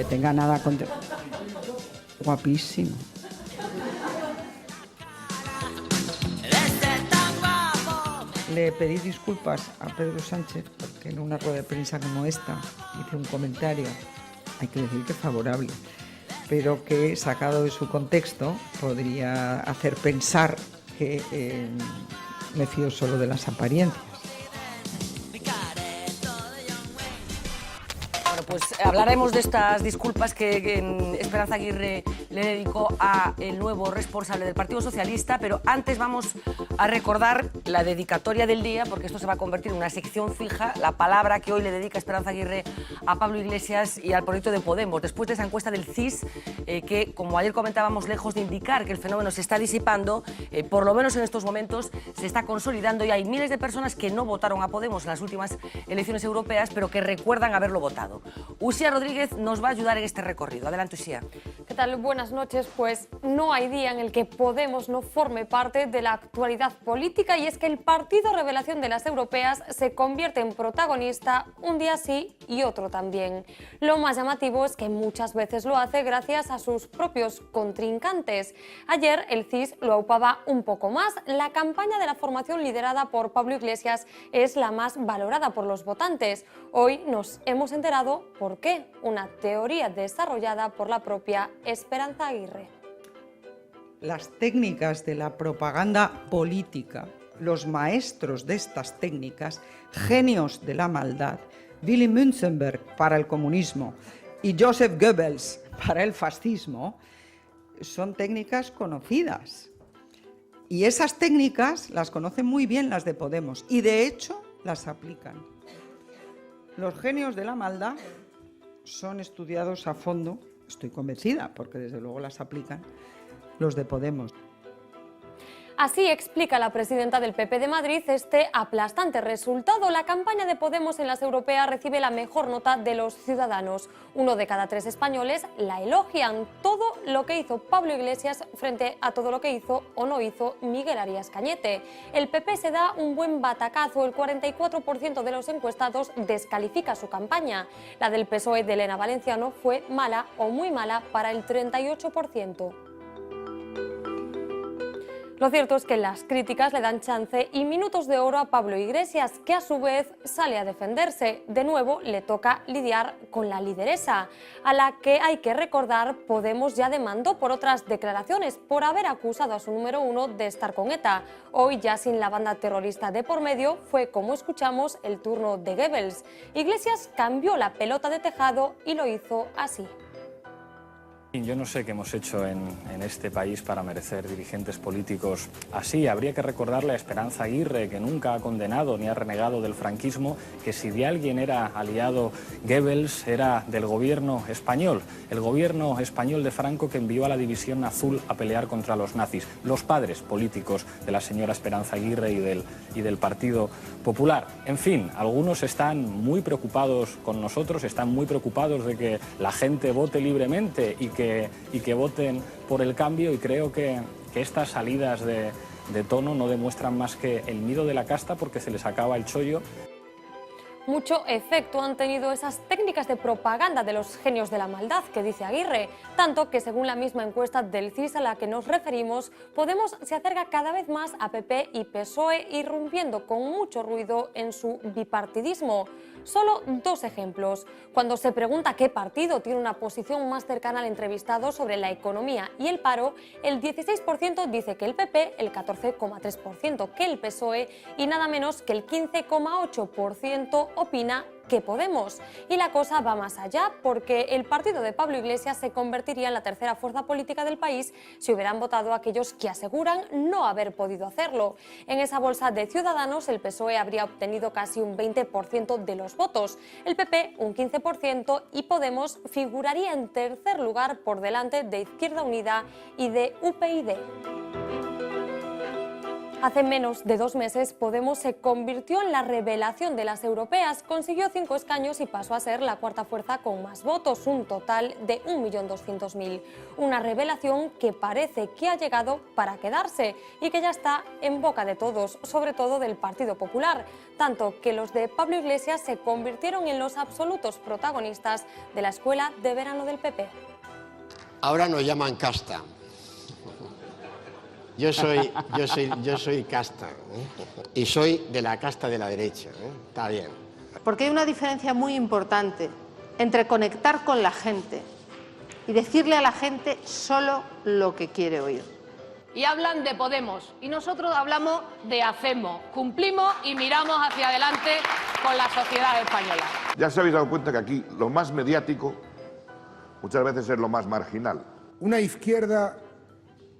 que tenga nada contra... Guapísimo. Le pedí disculpas a Pedro Sánchez porque en una rueda de prensa como esta hice un comentario, hay que decir que favorable, pero que sacado de su contexto podría hacer pensar que me fío solo de las apariencias. Pues hablaremos de estas disculpas que Esperanza Aguirre le dedicó al nuevo responsable del Partido Socialista, pero antes vamos a recordar la dedicatoria del día, porque esto se va a convertir en una sección fija, la palabra que hoy le dedica Esperanza Aguirre a Pablo Iglesias y al proyecto de Podemos, después de esa encuesta del CIS, que, como ayer comentábamos, lejos de indicar que el fenómeno se está disipando, por lo menos en estos momentos se está consolidando y hay miles de personas que no votaron a Podemos en las últimas elecciones europeas, pero que recuerdan haberlo votado. Uxía Rodríguez nos va a ayudar en este recorrido. Adelante, Uxía. ¿Qué tal? Buenas noches. Pues no hay día en el que Podemos no forme parte de la actualidad política, y es que el partido revelación de las europeas se convierte en protagonista un día sí y otro también. Lo más llamativo es que muchas veces lo hace gracias a sus propios contrincantes. Ayer el CIS lo aupaba un poco más. La campaña de la formación liderada por Pablo Iglesias es la más valorada por los votantes. Hoy nos hemos enterado por qué, una teoría desarrollada por la propia Esperanza Aguirre. Las técnicas de la propaganda política, los maestros de estas técnicas, genios de la maldad, Willy Münzenberg para el comunismo y Joseph Goebbels para el fascismo, son técnicas conocidas. Y esas técnicas las conocen muy bien las de Podemos y de hecho las aplican. Los genios de la maldad son estudiados a fondo, estoy convencida, porque desde luego las aplican los de Podemos. Así explica la presidenta del PP de Madrid este aplastante resultado. La campaña de Podemos en las europeas recibe la mejor nota de los ciudadanos. 1 de cada 3 españoles la elogian. Todo lo que hizo Pablo Iglesias frente a todo lo que hizo o no hizo Miguel Arias Cañete. El PP se da un buen batacazo. El 44% de los encuestados descalifica su campaña. La del PSOE de Elena Valenciano fue mala o muy mala para el 38%. Lo cierto es que las críticas le dan chance y minutos de oro a Pablo Iglesias, que a su vez sale a defenderse. De nuevo le toca lidiar con la lideresa, a la que, hay que recordar, Podemos ya demandó por otras declaraciones, por haber acusado a su número 1 de estar con ETA. Hoy, ya sin la banda terrorista de por medio, fue, como escuchamos, el turno de Goebbels. Iglesias cambió la pelota de tejado y lo hizo así. Yo no sé qué hemos hecho en este país para merecer dirigentes políticos así. Habría que recordarle a Esperanza Aguirre, que nunca ha condenado ni ha renegado del franquismo, que si de alguien era aliado Goebbels era del gobierno español. El gobierno español de Franco, que envió a la División Azul a pelear contra los nazis. Los padres políticos de la señora Esperanza Aguirre y del Partido Popular. En fin, algunos están muy preocupados con nosotros, están muy preocupados de que la gente vote libremente y que voten por el cambio, y creo que estas salidas de tono no demuestran más que el miedo de la casta porque se les acaba el chollo. Mucho efecto han tenido esas técnicas de propaganda de los genios de la maldad que dice Aguirre, tanto que, según la misma encuesta del CIS a la que nos referimos, Podemos se acerca cada vez más a PP y PSOE, irrumpiendo con mucho ruido en su bipartidismo. Solo 2 ejemplos. Cuando se pregunta qué partido tiene una posición más cercana al entrevistado sobre la economía y el paro, el 16% dice que el PP, el 14,3% que el PSOE y nada menos que el 15,8% opina que Podemos. Y la cosa va más allá, porque el partido de Pablo Iglesias se convertiría en la tercera fuerza política del país si hubieran votado aquellos que aseguran no haber podido hacerlo. En esa bolsa de ciudadanos, el PSOE habría obtenido casi un 20% de los votos, el PP un 15% y Podemos figuraría en tercer lugar por delante de Izquierda Unida y de UPyD. Hace menos de 2 meses, Podemos se convirtió en la revelación de las europeas, consiguió 5 escaños y pasó a ser la cuarta fuerza con más votos, un total de 1.200.000. Una revelación que parece que ha llegado para quedarse y que ya está en boca de todos, sobre todo del Partido Popular, tanto que los de Pablo Iglesias se convirtieron en los absolutos protagonistas de la escuela de verano del PP. Ahora nos llaman casta. Yo soy casta, y soy de la casta de la derecha, está bien. Porque hay una diferencia muy importante entre conectar con la gente y decirle a la gente solo lo que quiere oír. Y hablan de Podemos, y nosotros hablamos de hacemos, cumplimos y miramos hacia adelante con la sociedad española. Ya se habéis dado cuenta que aquí lo más mediático muchas veces es lo más marginal. Una izquierda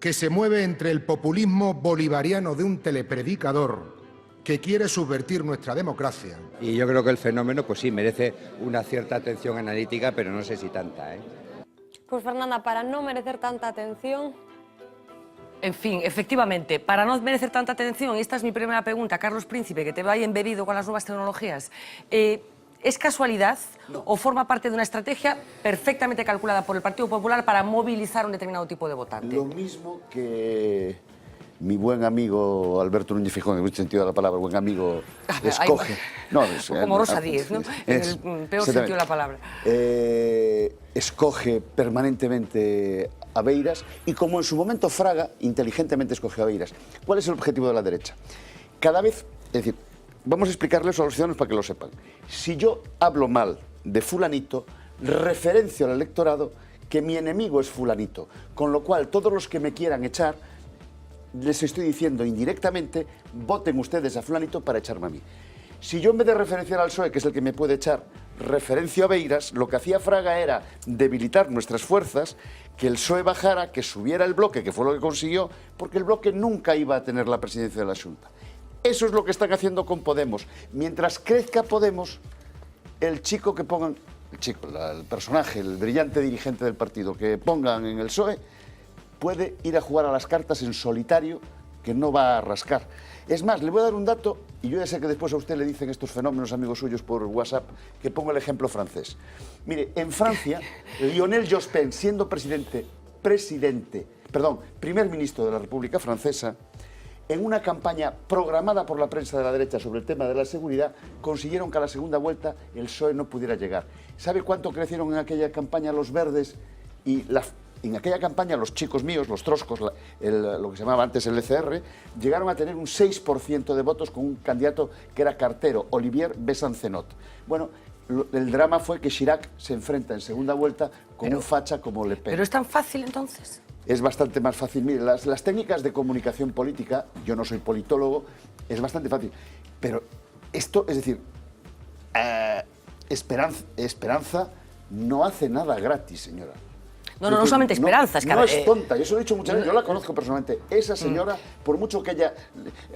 que se mueve entre el populismo bolivariano de un telepredicador que quiere subvertir nuestra democracia. Y yo creo que el fenómeno, pues sí, merece una cierta atención analítica, pero no sé si tanta, ¿eh? Pues Fernanda, para no merecer tanta atención... En fin, efectivamente, para no merecer tanta atención, y esta es mi primera pregunta, Carlos Príncipe, que te vaya embebido con las nuevas tecnologías, ¿es casualidad o forma parte de una estrategia perfectamente calculada por el Partido Popular para movilizar un determinado tipo de votante? Lo mismo que mi buen amigo Alberto Núñez Feijóo, en el sentido de la palabra, buen amigo, escoge... Como Rosa Díez, ¿no? En el peor sentido de la palabra. Escoge permanentemente a Beiras, y como en su momento Fraga inteligentemente escogió a Beiras. ¿Cuál es el objetivo de la derecha? Cada vez, es decir, vamos a explicarles a los ciudadanos para que lo sepan. Si yo hablo mal de fulanito, referencio al electorado que mi enemigo es fulanito, con lo cual todos los que me quieran echar, les estoy diciendo indirectamente, voten ustedes a fulanito para echarme a mí. Si yo en vez de referenciar al PSOE, que es el que me puede echar, referencio a Beiras, lo que hacía Fraga era debilitar nuestras fuerzas, que el PSOE bajara, que subiera el bloque, que fue lo que consiguió, porque el bloque nunca iba a tener la presidencia de la Xunta. Eso es lo que están haciendo con Podemos. Mientras crezca Podemos, el chico que pongan, el personaje, el brillante dirigente del partido que pongan en el PSOE, puede ir a jugar a las cartas en solitario, que no va a rascar. Es más, le voy a dar un dato, y yo ya sé que después a usted le dicen estos fenómenos, amigos suyos, por WhatsApp, que pongo el ejemplo francés. Mire, en Francia, Lionel Jospin, siendo primer ministro de la República Francesa, en una campaña programada por la prensa de la derecha sobre el tema de la seguridad, consiguieron que a la segunda vuelta el PSOE no pudiera llegar. ¿Sabe cuánto crecieron en aquella campaña los verdes? Y en aquella campaña los chicos míos, los troscos, lo que se llamaba antes el ECR, llegaron a tener un 6% de votos con un candidato que era cartero, Olivier Besancenot. Bueno, el drama fue que Chirac se enfrenta en segunda vuelta con un facha como Le Pen. ¿Pero es tan fácil entonces? Es bastante más fácil. Mire, las técnicas de comunicación política, yo no soy politólogo, es bastante fácil. Pero esto, es decir, Esperanza no hace nada gratis, señora. No solamente Esperanza. No es tonta, yo se lo he dicho muchas veces, yo la conozco personalmente. Esa señora, por mucho que haya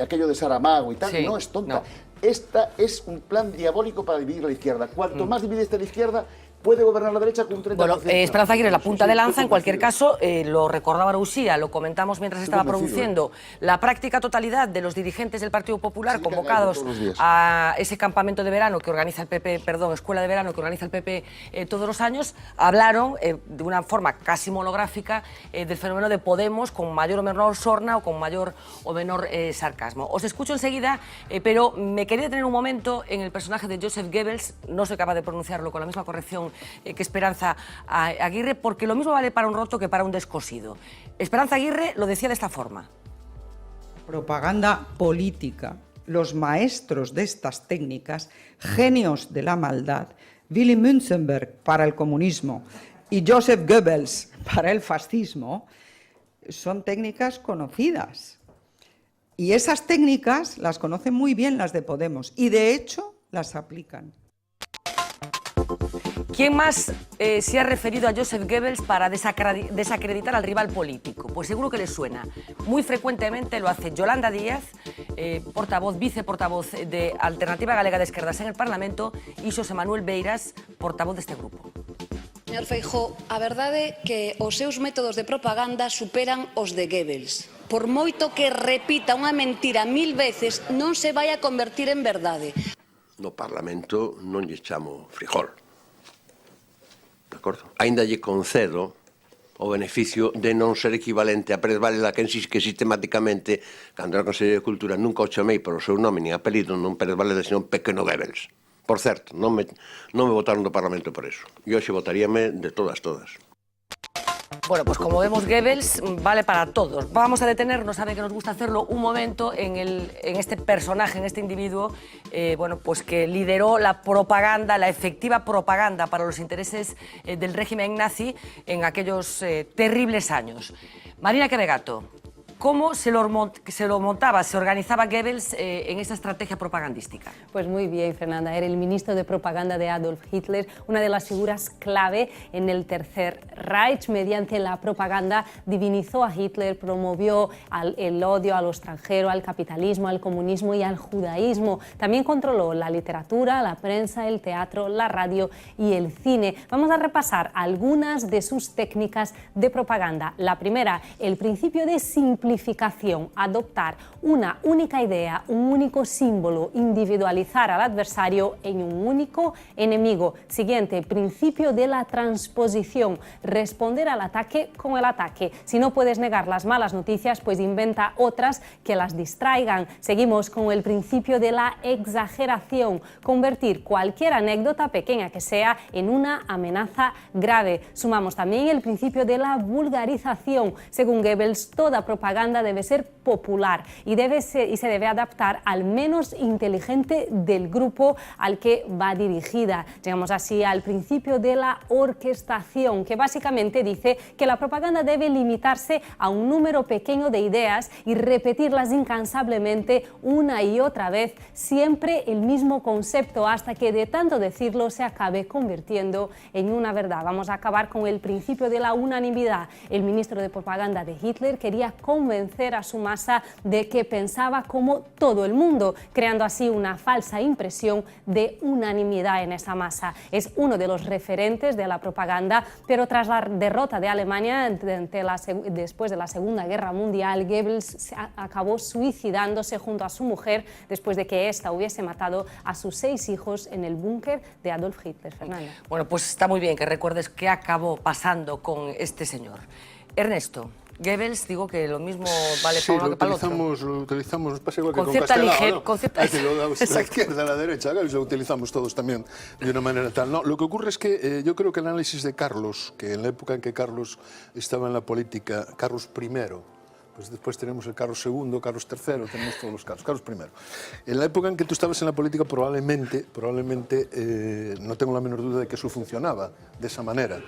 aquello de Saramago y tal, sí, no es tonta. No. Esta es un plan diabólico para dividir la izquierda. Cuanto más divide la izquierda, puede gobernar la derecha con un 30%. Bueno, Esperanza Aguirre, la punta de lanza, en cualquier caso, lo recordaba Rousía, lo comentamos mientras estaba produciendo, la práctica totalidad de los dirigentes del Partido Popular convocados a ese campamento de verano que organiza el PP, escuela de verano que organiza el PP todos los años, hablaron de una forma casi monográfica del fenómeno de Podemos con mayor o menor sorna o con mayor o menor sarcasmo. Os escucho enseguida, pero me quería detener un momento en el personaje de Joseph Goebbels, no soy capaz de pronunciarlo con la misma corrección que Esperanza Aguirre, porque lo mismo vale para un roto que para un descosido. Esperanza Aguirre lo decía de esta forma. Propaganda política. Los maestros de estas técnicas, genios de la maldad, Willy Münzenberg para el comunismo y Joseph Goebbels para el fascismo, son técnicas conocidas. Y esas técnicas las conocen muy bien las de Podemos y de hecho las aplican. ¿Quién más se ha referido a Joseph Goebbels para desacreditar al rival político? Pues seguro que les suena. Muy frecuentemente lo hace Yolanda Díaz, viceportavoz de Alternativa Galega de Esquerdas en el Parlamento, y Xosé Manuel Beiras, portavoz deste grupo. Señor Feijóo, a verdade é que os seus métodos de propaganda superan os de Goebbels. por moito que repita unha mentira 1000 veces, non se vai a convertir en verdade. No Parlamento non lle chamo frijol. De acordo? Ainda lle concedo o beneficio de non ser equivalente a Pérez Varela, que sistemáticamente, cando era Conselleiro de Cultura, nunca o chamei por o seu nome ni apelido, non Pérez Varela, sino Pequeno Goebbels. Por certo, non me votaron do Parlamento por eso. E hoxe votaríame de todas. Bueno, pues como vemos, Goebbels vale para todos. Vamos a detenernos, saben que nos gusta hacerlo, un momento en este personaje, en este individuo, bueno, pues que lideró la propaganda, la efectiva propaganda para los intereses del régimen nazi en aquellos terribles años. Marina Quevegato, ¿cómo se lo montaba, se organizaba Goebbels en esa estrategia propagandística? Pues muy bien, Fernanda. Era el ministro de propaganda de Adolf Hitler, una de las figuras clave en el Tercer Reich. Mediante la propaganda divinizó a Hitler, promovió el odio a lo extranjero, al capitalismo, al comunismo y al judaísmo. También controló la literatura, la prensa, el teatro, la radio y el cine. Vamos a repasar algunas de sus técnicas de propaganda. La primera, el principio de simplificación, adoptar una única idea, un único símbolo, individualizar al adversario en un único enemigo. Siguiente, principio de la transposición, responder al ataque con el ataque. Si no puedes negar las malas noticias, pues inventa otras que las distraigan. Seguimos con el principio de la exageración, convertir cualquier anécdota, pequeña que sea, en una amenaza grave. Sumamos también el principio de la vulgarización. Según Goebbels, toda propaganda debe ser popular y se debe adaptar al menos inteligente del grupo al que va dirigida. Llegamos así al principio de la orquestación, que básicamente dice que la propaganda debe limitarse a un número pequeño de ideas y repetirlas incansablemente una y otra vez, siempre el mismo concepto, hasta que de tanto decirlo se acabe convirtiendo en una verdad. Vamos a acabar con el principio de la unanimidad. El ministro de propaganda de Hitler quería convencer a su masa de que pensaba como todo el mundo, creando así una falsa impresión de unanimidad en esa masa. Es uno de los referentes de la propaganda, pero tras la derrota de Alemania después de la Segunda Guerra Mundial, Goebbels acabó suicidándose junto a su mujer después de que ésta hubiese matado a sus 6 hijos en el búnker de Adolf Hitler. Fernanda. Bueno, pues está muy bien que recuerdes qué acabó pasando con este señor. Ernesto, Goebbels, digo que lo mismo vale para uno que para el otro. Lo utilizamos, pasa igual que con con cierta Castelao, ¿no? con cierta... La izquierda, la derecha, lo utilizamos todos también de una manera tal. No, lo que ocurre es que yo creo que el análisis de Carlos, que en la época en que Carlos estaba en la política, Carlos I, pues después tenemos el Carlos II, Carlos III, tenemos todos los Carlos. Carlos I. En la época en que tú estabas en la política probablemente no tengo la menor duda de que eso funcionaba de esa manera.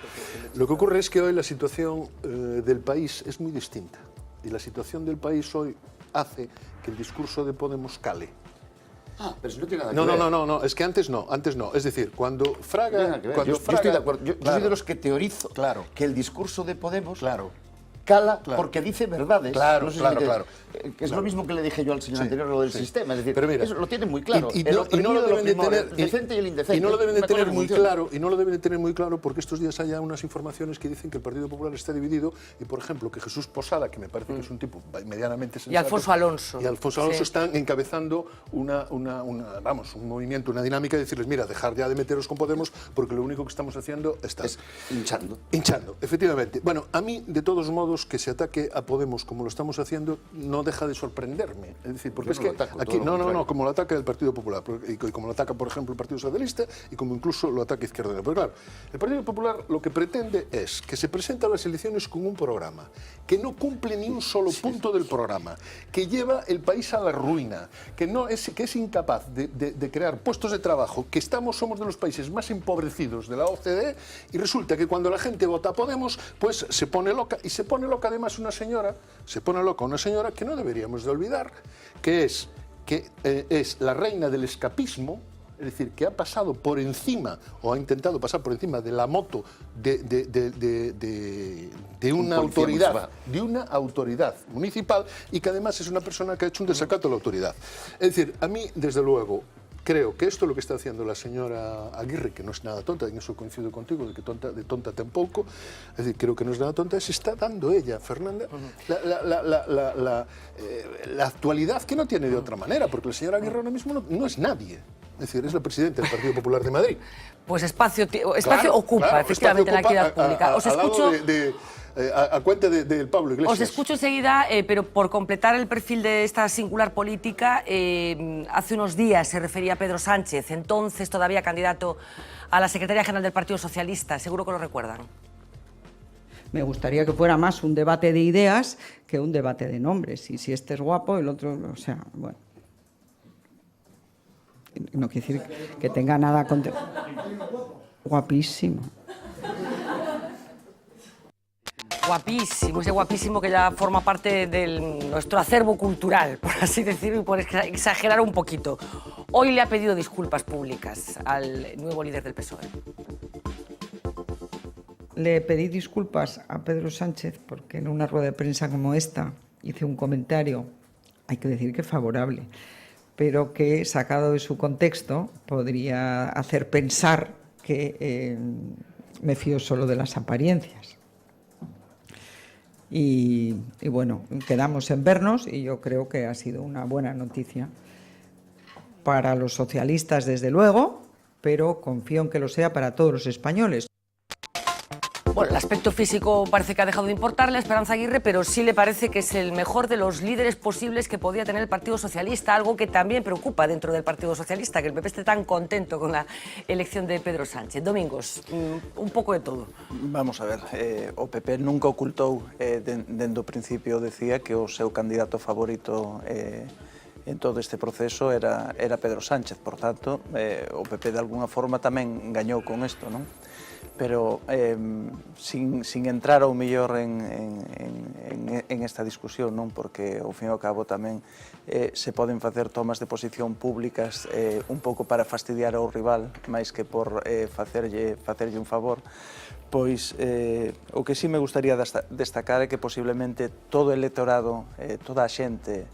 Lo que ocurre es que hoy la situación del país es muy distinta. Y la situación del país hoy hace que el discurso de Podemos cale. Ah, pero si no tiene nada que ver. No, es que antes no. Es decir, cuando Fraga... Yo estoy de acuerdo. Yo soy de los que teorizo que el discurso de Podemos cala porque dice verdades. Claro. Que es lo mismo que le dije yo al señor anterior, lo del sistema. Es decir, pero mira, eso lo tiene muy claro. Y no lo deben de tener... El decente y el indecente. Y no lo deben de tener muy claro, porque estos días haya unas informaciones que dicen que el Partido Popular está dividido y, por ejemplo, que Jesús Posada, que me parece que es un tipo medianamente sensato... Y Alfonso Alonso. Están encabezando un movimiento, una dinámica de decirles, mira, dejar ya de meteros con Podemos porque lo único que estamos haciendo es hinchando. Hinchando, efectivamente. Bueno, a mí, de todos modos, que se ataque a Podemos como lo estamos haciendo no deja de sorprenderme. Es decir, porque es que aquí como lo ataca el Partido Popular y como lo ataca, por ejemplo, el Partido Socialista y como incluso lo ataca Izquierda Unida. Pero claro, el Partido Popular lo que pretende es que se presenta a las elecciones con un programa que no cumple ni un solo punto del programa, que lleva el país a la ruina, que es incapaz de crear puestos de trabajo, que somos de los países más empobrecidos de la OCDE, y resulta que cuando la gente vota a Podemos, pues se pone loca, y se pone loca además una señora que no deberíamos de olvidar, que es la reina del escapismo, es decir, que ha pasado por encima o ha intentado pasar por encima de la moto de una autoridad municipal, y que además es una persona que ha hecho un desacato a la autoridad. Es decir, a mí, desde luego, creo que esto lo que está haciendo la señora Aguirre, que no es nada tonta, en eso coincido contigo, de que de tonta tampoco, es decir, creo que no es nada tonta, se está dando ella, Fernanda, la actualidad que no tiene de otra manera, porque la señora Aguirre ahora mismo no es nadie. Es decir, es la presidenta del Partido Popular de Madrid. Pues espacio ocupa, efectivamente, en la actividad pública. Os escucho... A cuenta del Pablo Iglesias. Os escucho enseguida, pero por completar el perfil de esta singular política, hace unos días se refería a Pedro Sánchez, entonces todavía candidato a la Secretaría General del Partido Socialista, seguro que lo recuerdan. Me gustaría que fuera más un debate de ideas que un debate de nombres, y si este es guapo, el otro, o sea, bueno. No quiere decir que tenga nada contra... Guapísimo. Guapísimo, ese guapísimo que ya forma parte de nuestro acervo cultural, por así decirlo, y por exagerar un poquito. Hoy le ha pedido disculpas públicas al nuevo líder del PSOE. Le pedí disculpas a Pedro Sánchez porque en una rueda de prensa como esta hice un comentario, hay que decir que favorable, pero que sacado de su contexto podría hacer pensar que me fío solo de las apariencias. Y bueno, quedamos en vernos y yo creo que ha sido una buena noticia para los socialistas, desde luego, pero confío en que lo sea para todos los españoles. Bueno, el aspecto físico parece que ha dejado de importarle a Esperanza Aguirre, pero sí le parece que es el mejor de los líderes posibles que podía tener el Partido Socialista, algo que también preocupa dentro del Partido Socialista, que el PP esté tan contento con la elección de Pedro Sánchez. Domingos, un pouco de todo. Vamos a ver, o PP nunca ocultou, dende o principio decía que o seu candidato favorito en todo este proceso era Pedro Sánchez, por tanto, o PP de alguna forma tamén gañou con isto, non? Pero sin entrar ao mellor en esta discusión, non? Porque ao fin e ao cabo tamén se poden facer tomas de posición públicas un pouco para fastidiar ao rival, máis que por facerlle un favor. Pois o que sí me gustaría destacar é que posiblemente todo o electorado, toda a xente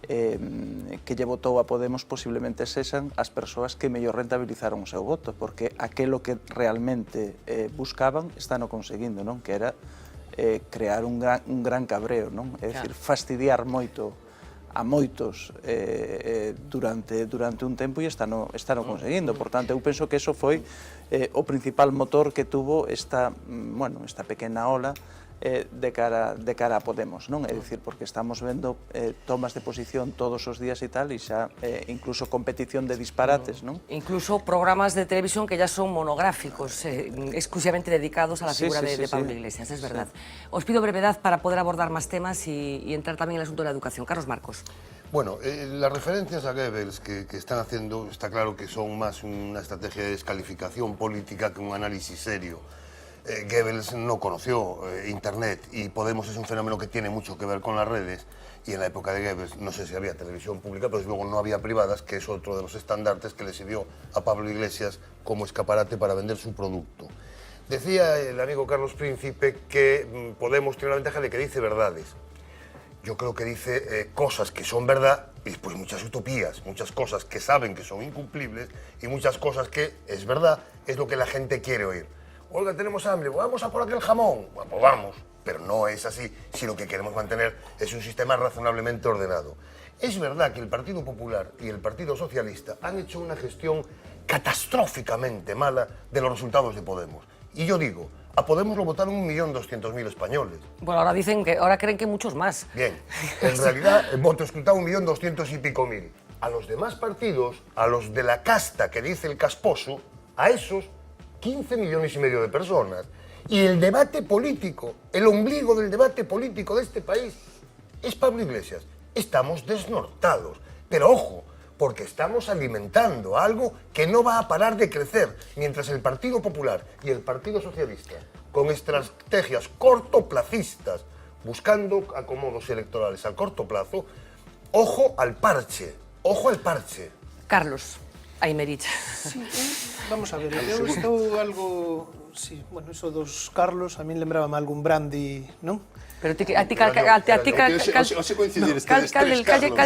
que lle votou a Podemos posiblemente sexan as persoas que mellor rentabilizaron o seu voto, porque aquelo que realmente buscaban están o conseguindo, non? Que era crear un gran cabreo, non? É dicir, fastidiar moito a moitos durante un tempo e están o conseguindo. Por tanto, eu penso que eso foi o principal motor que tuvo esta pequena ola de cara a Podemos, non? É dicir, porque estamos vendo tomas de posición todos os días e tal, e xa incluso competición de disparates, non? Incluso programas de televisión que ya son monográficos, exclusivamente dedicados a la figura de Pablo Iglesias, es verdad. Os pido brevedad para poder abordar más temas y entrar también en el asunto de la educación. Carlos Marcos. Bueno, las referencias a Goebbels que están haciendo, está claro que son más una estrategia de descalificación política que un análisis serio. Goebbels no conoció Internet y Podemos es un fenómeno que tiene mucho que ver con las redes, y en la época de Goebbels no sé si había televisión pública, pero luego no había privadas, que es otro de los estandartes que le sirvió a Pablo Iglesias como escaparate para vender su producto. Decía el amigo Carlos Príncipe que Podemos tiene la ventaja de que dice verdades. Yo creo que dice cosas que son verdad y después muchas utopías, muchas cosas que saben que son incumplibles y muchas cosas que es verdad, es lo que la gente quiere oír. Oiga, tenemos hambre, vamos a por aquel jamón. Bueno, pues vamos, pero no es así si lo que queremos mantener es un sistema razonablemente ordenado. Es verdad que el Partido Popular y el Partido Socialista han hecho una gestión catastróficamente mala de los resultados de Podemos. Y yo digo, a Podemos lo votaron 1.200.000 españoles. Bueno, ahora creen que muchos más. Bien, en realidad el voto escrutado 1.200.000 y pico. A los demás partidos, a los de la casta que dice el casposo, a esos 15,5 millones de personas. Y el debate político, el ombligo del debate político de este país es Pablo Iglesias. Estamos desnortados. Pero ojo, porque estamos alimentando algo que no va a parar de crecer, mientras el Partido Popular y el Partido Socialista, con estrategias cortoplacistas, buscando acomodos electorales al corto plazo, ojo al parche, ojo al parche. Carlos, Aymerich. Sí, vamos a ver, eu estou algo... Sí, bueno, eso dos Carlos, a min lembraba algún brandy, non? Pero a ti cal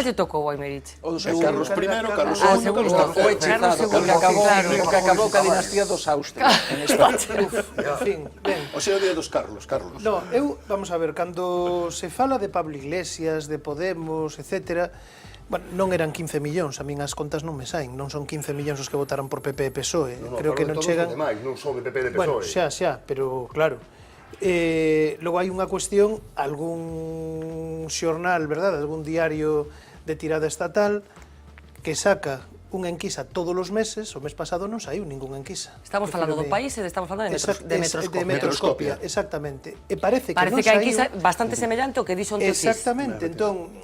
lle tocou o Aymerich? O Carlos I, Carlos II, o hechizado, o que acabou ca dinastía dos Austria. En fin, ben. O sea, o día dos Carlos. No, eu, vamos a ver, cando se fala de Pablo Iglesias, de Podemos, etcétera, bueno, non eran 15 millóns, a min as contas non me saen, non son 15 millóns os que votaron por PP e PSOE. Creo que non chegan... Non son de PP e de PSOE. Bueno, xa, pero claro. Logo hai unha cuestión, algún xornal, verdade, algún diario de tirada estatal que saca unha enquisa todos os meses, o mes pasado non saiu ninguna enquisa. Estamos falando do país e estamos falando de Metroscopia. Exactamente. E parece que a enquisa bastante semellante ao que dixo onte o CIS. Exactamente. Entón,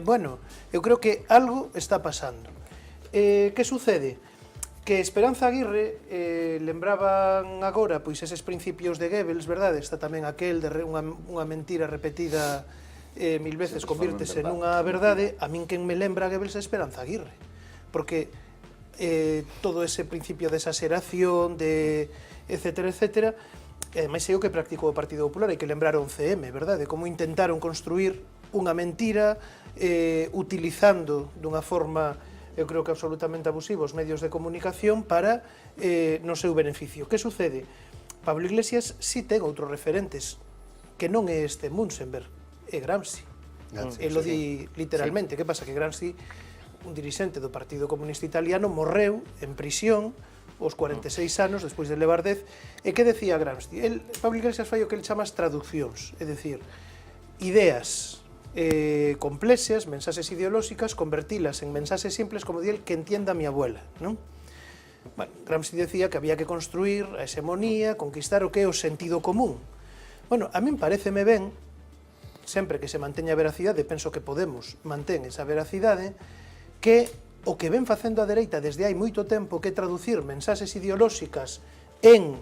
bueno, eu creo que algo está pasando. Que sucede? Que Esperanza Aguirre lembraban agora pois eses principios de Goebbels, verdade? Está tamén aquel de unha mentira repetida 1000 veces convírtese nunha verdade. A min quen me lembra a Goebbels é Esperanza Aguirre, porque todo ese principio de exaseración, de etcétera, etcétera, ademais é o que practicou o Partido Popular. Hai que lembrar o 11M, verdade? Como intentaron construir unha mentira utilizando dunha forma, eu creo que absolutamente abusiva, os medios de comunicación para no seu beneficio. Que sucede? Pablo Iglesias si ten outros referentes, que non é este Münzenberg, é Gramsci. Ele lo di literalmente. Que pasa? Que Gramsci, un dirixente do Partido Comunista Italiano, morreu en prisión aos 46 anos, despois de levar 10, e que decía Gramsci? Pablo Iglesias fai o que ele chama as traduccións, é dicir, ideas complexas, mensaxes ideolóxicas, convertilas en mensaxes simples, como di el, que entienda a mi abuela, non? Bueno, Gramsci decía que había que construir a hegemonía, conquistar o que é o sentido común. Bueno, a min pareceme ben, sempre que se manteña a veracidade, penso que Podemos mantén esa veracidade, que o que ven facendo a dereita desde hai moito tempo, que traducir mensaxes ideolóxicas en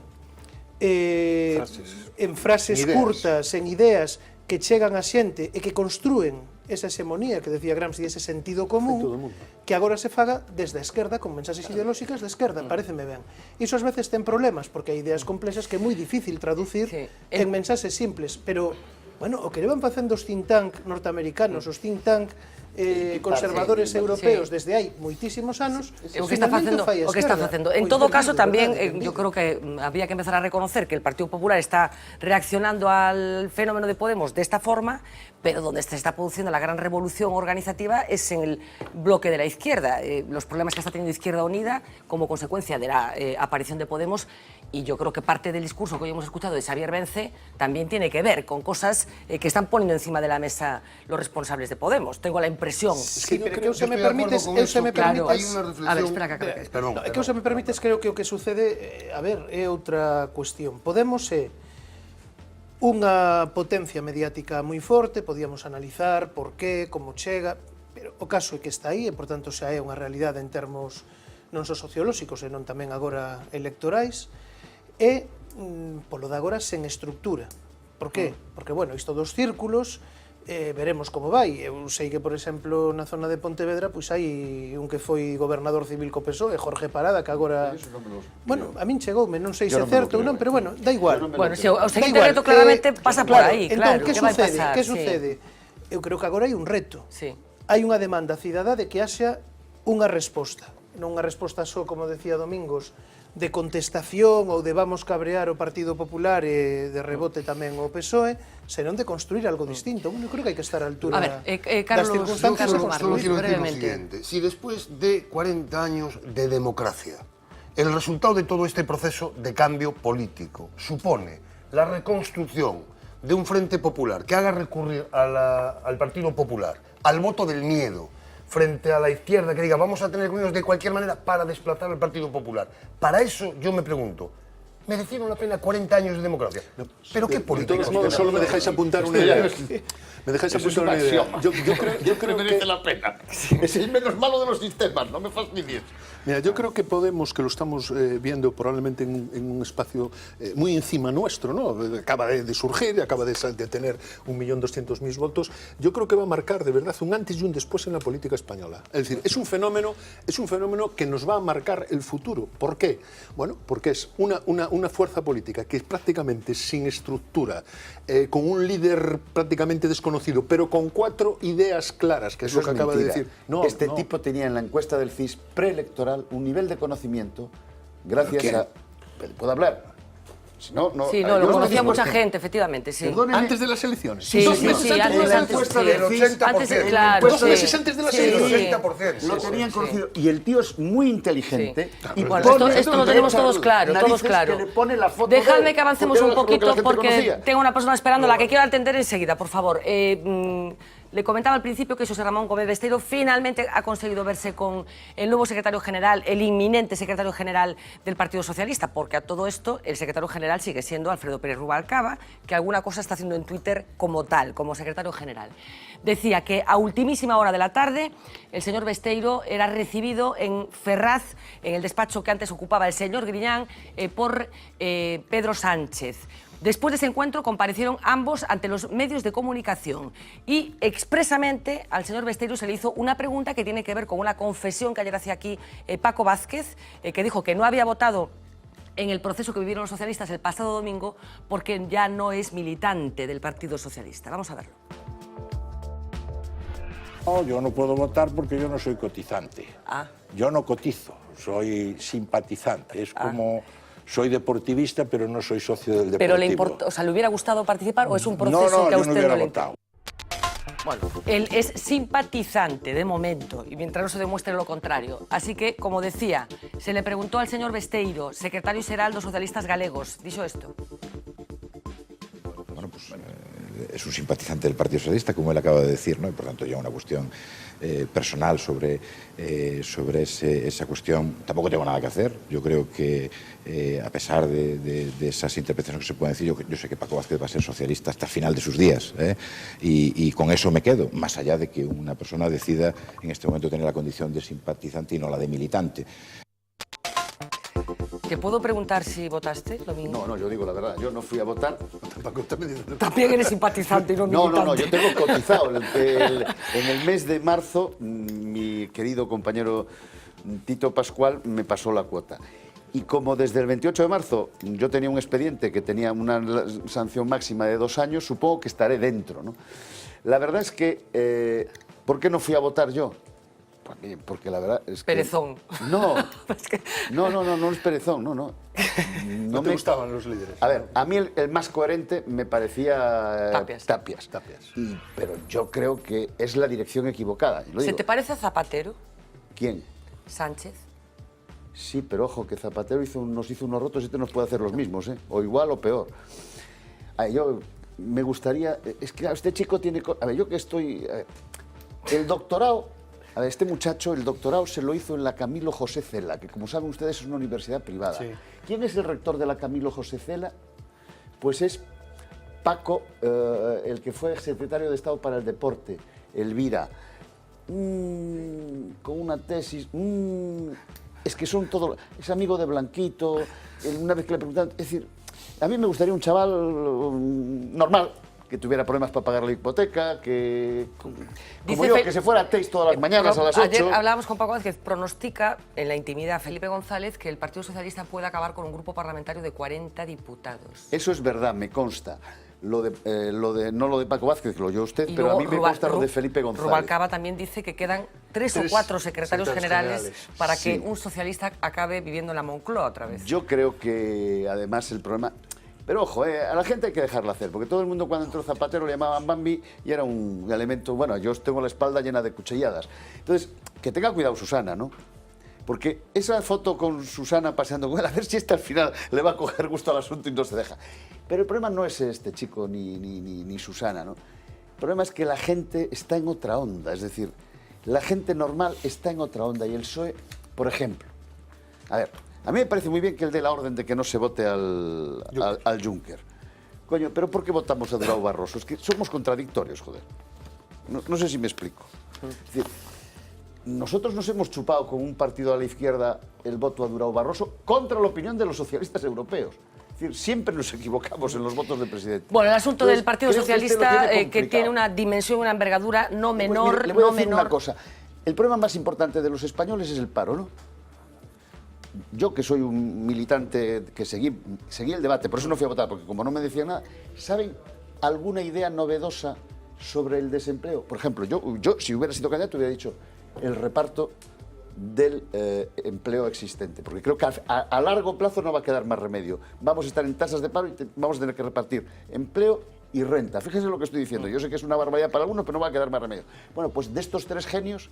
frases curtas, en ideas que chegan a xente e que construen esa hegemonía que decía Gramsci, ese sentido común, que agora se faga desde a esquerda con mensaxes ideolóxicas de esquerda, pareceme ben. Iso ás veces ten problemas, porque hai ideas complexas que é moi difícil traducir en mensaxes simples, pero, bueno, o que levan facendo os think tank norteamericanos, os think tank conservadores europeos desde hai moitísimos anos, o que está facendo. En todo caso, tamén, yo creo que había que empezar a reconocer que el Partido Popular está reaccionando al fenómeno de Podemos de esta forma, pero donde se está produciendo la gran revolución organizativa es en el bloque de la izquierda. Los problemas que está teniendo Izquierda Unida como consecuencia de la aparición de Podemos, y yo creo que parte del discurso que hoy hemos escuchado de Xavier Vence también tiene que ver con cosas que están poniendo encima de la mesa los responsables de Podemos. Tengo la impresión... Sí, pero que se me permites... A ver, espera, que se me permites, creo que o que sucede, a ver, é outra cuestión. Podemos é unha potencia mediática moi forte, podíamos analizar por qué, como chega, pero o caso é que está aí, e, por tanto, xa é unha realidade en termos non só sociolóxicos, senón tamén agora electorais, e, polo de agora, sen estructura. Por qué? Porque, bueno, isto dos círculos, veremos como vai. Eu sei que, por exemplo, na zona de Pontevedra, pois hai un que foi gobernador civil co PSOE, Jorge Parada, que agora... Bueno, a min chegoume, non sei se é certo ou non, pero, bueno, da igual. Bueno, o seguinte reto claramente pasa por aí, claro. Entón, que sucede? Eu creo que agora hai un reto. Hai unha demanda cidadá de que haxa unha resposta. Non unha resposta só, como decía Domingos, de contestación ou de vamos cabrear o Partido Popular e de rebote tamén o PSOE, senón de construir algo distinto. Bueno, eu creo que hai que estar á altura das circunstancias de construir brevemente. Si después de 40 años de democracia, el resultado de todo este proceso de cambio político supone la reconstrucción de un frente popular que haga recurrir al Partido Popular, al voto del miedo, frente a la izquierda, que diga vamos a tener gobiernos de cualquier manera para desplazar al Partido Popular. Para eso yo me pregunto, merecieron la pena 40 años de democracia. Pero qué política. De todos modos, solo me dejáis apuntar una idea. Me dejáis apuntar una idea. Yo creo que merece la pena. Es el menos malo de los sistemas, no me fastidies. Mira, yo creo que Podemos, que lo estamos viendo probablemente en un espacio muy encima nuestro, ¿no? Acaba de surgir, acaba de tener 1.200.000 votos. Yo creo que va a marcar de verdad un antes y un después en la política española. Es decir, es un fenómeno que nos va a marcar el futuro. ¿Por qué? Bueno, porque es una fuerza política que es prácticamente sin estructura, con un líder prácticamente desconocido, pero con 4 ideas claras, que es lo que acaba de decir. Este tipo tenía en la encuesta del CIS preelectoral un nivel de conocimiento gracias a... ¿Puedo hablar? Sí, lo conocía mucha gente, efectivamente, sí. ¿Antes de las elecciones? Sí, ¿2 meses antes de las encuesta del 80%. Claro, 2 meses antes de las elecciones. 80%. Lo tenían conocido. Y el tío es muy inteligente. Y bueno, esto lo tenemos todos claro, todos claro. Dejadme que avancemos un poquito porque tengo una persona esperando, la que quiero atender enseguida, por favor. Le comentaba al principio que José Ramón Gómez Besteiro finalmente ha conseguido verse con el nuevo secretario general, el inminente secretario general del Partido Socialista, porque a todo esto el secretario general sigue siendo Alfredo Pérez Rubalcaba, que alguna cosa está haciendo en Twitter como tal, como secretario general. Decía que a ultimísima hora de la tarde el señor Besteiro era recibido en Ferraz, en el despacho que antes ocupaba el señor Griñán, por Pedro Sánchez. Después de ese encuentro comparecieron ambos ante los medios de comunicación y expresamente al señor Besteiro se le hizo una pregunta que tiene que ver con una confesión que ayer hacía aquí Paco Vázquez, que dijo que no había votado en el proceso que vivieron los socialistas el pasado domingo porque ya no es militante del Partido Socialista. Vamos a verlo. No, yo no puedo votar porque yo no soy cotizante. Yo no cotizo, soy simpatizante. Es como... Soy deportivista, pero no soy socio del Deportivo. ¿Pero ¿le hubiera gustado participar o es un proceso que a usted no le importa? Bueno, él es simpatizante de momento y mientras no se demuestre lo contrario. Así que, como decía, se le preguntó al señor Besteiro, secretario xeral dos socialistas galegos, dicho esto. Bueno, pues es un simpatizante del Partido Socialista, como él acaba de decir, ¿no? Y por tanto ya una cuestión personal sobre esa cuestión tampoco tengo nada que hacer. Yo creo que a pesar de esas interpretaciones que se pueden decir, yo sé que Paco Vázquez va a ser socialista hasta el final de sus días, y con eso me quedo, más allá de que una persona decida en este momento tener la condición de simpatizante y no la de militante. ¿Te puedo preguntar si votaste, Domingo? No, yo digo la verdad, yo no fui a votar. También eres simpatizante y no militante. No, yo tengo cotizado. En el mes de marzo, mi querido compañero Tito Pascual me pasó la cuota. Y como desde el 28 de marzo yo tenía un expediente que tenía una sanción máxima de 2 años, supongo que estaré dentro, ¿no? La verdad es que, ¿por qué no fui a votar yo? Porque la verdad es que... Perezón. No es perezón, no. ¿No te gustaban los líderes? A ver, a mí el más coherente me parecía Tapias. Pero yo creo que es la dirección equivocada. ¿Se te parece a Zapatero? ¿Quién? Sánchez. Sí, pero ojo, que Zapatero nos hizo unos rotos y este nos puede hacer los mismos, ¿eh? O igual o peor. Yo me gustaría... Es que este chico tiene... A ver, yo que estoy... El doctorado... A ver, este muchacho, el doctorado se lo hizo en la Camilo José Cela, que como saben ustedes es una universidad privada. Sí. ¿Quién es el rector de la Camilo José Cela? Pues es Paco, el que fue secretario de Estado para el Deporte, Elvira. Con una tesis... es que son todos... Es amigo de Blanquito, una vez que le preguntan... Es decir, a mí me gustaría un chaval normal, que tuviera problemas para pagar la hipoteca, que como yo, que se fuera a Teis todas las mañanas a las 8. Ayer hablábamos con Paco Vázquez, pronostica en la intimidad Felipe González que el Partido Socialista puede acabar con un grupo parlamentario de 40 diputados. Eso es verdad, me consta. No lo de Paco Vázquez, que lo oyó usted, pero a mí me consta lo de Felipe González. Rubalcaba también dice que quedan 3 o 4 secretarios generales para que un socialista acabe viviendo en la Moncloa otra vez. Yo creo que además el problema... Pero ojo, a la gente hay que dejarla hacer, porque todo el mundo cuando entró Zapatero le llamaban Bambi y era un elemento... Bueno, yo tengo la espalda llena de cuchilladas. Entonces, que tenga cuidado Susana, ¿no? Porque esa foto con Susana paseando con él, a ver si esta al final le va a coger gusto al asunto y no se deja. Pero el problema no es este chico ni Susana, ¿no? El problema es que la gente está en otra onda, es decir, la gente normal está en otra onda y el PSOE, por ejemplo, a ver, A mí me parece muy bien que él dé la orden de que no se vote al Juncker. Coño, pero ¿por qué votamos a Durão Barroso? Es que somos contradictorios, joder. No sé si me explico. Es decir, nosotros nos hemos chupado con un partido a la izquierda el voto a Durão Barroso contra la opinión de los socialistas europeos. Es decir, siempre nos equivocamos en los votos del presidente. Bueno, el asunto del Partido creo que Socialista, lo que tiene una dimensión, una envergadura no menor. Pues mire, le voy a decir una cosa. El problema más importante de los españoles es el paro, ¿no? Yo, que soy un militante que seguí el debate, por eso no fui a votar, porque como no me decía nada, ¿saben alguna idea novedosa sobre el desempleo? Por ejemplo, yo si hubiera sido candidato, hubiera dicho el reparto del empleo existente, porque creo que a largo plazo no va a quedar más remedio. Vamos a estar en tasas de paro y vamos a tener que repartir empleo y renta. Fíjense lo que estoy diciendo. Yo sé que es una barbaridad para algunos, pero no va a quedar más remedio. Bueno, pues de estos tres genios,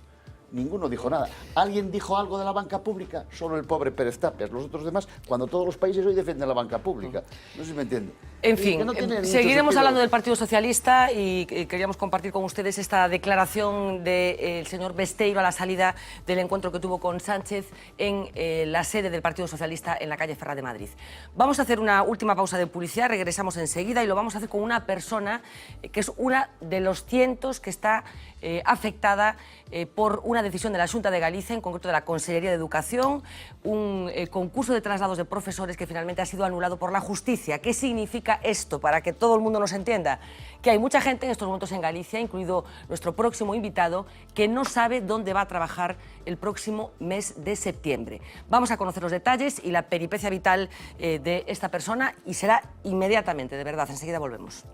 ninguno dijo nada. ¿Alguien dijo algo de la banca pública? Solo el pobre Pérez Tapias. Los otros demás, cuando todos los países hoy defienden la banca pública. No sé si me entienden. En fin, seguiremos hablando del Partido Socialista y queríamos compartir con ustedes esta declaración del señor Besteiro a la salida del encuentro que tuvo con Sánchez en la sede del Partido Socialista en la calle Ferraz de Madrid. Vamos a hacer una última pausa de publicidad, regresamos enseguida y lo vamos a hacer con una persona que es una de los cientos que está afectada por una decisión de la Xunta de Galicia, en concreto de la Consellería de Educación, un concurso de traslados de profesores que finalmente ha sido anulado por la justicia. ¿Qué significa esto? Para que todo el mundo nos entienda, que hay mucha gente en estos momentos en Galicia, incluido nuestro próximo invitado, que no sabe dónde va a trabajar el próximo mes de septiembre. Vamos a conocer los detalles y la peripecia vital de esta persona y será inmediatamente, de verdad, enseguida volvemos.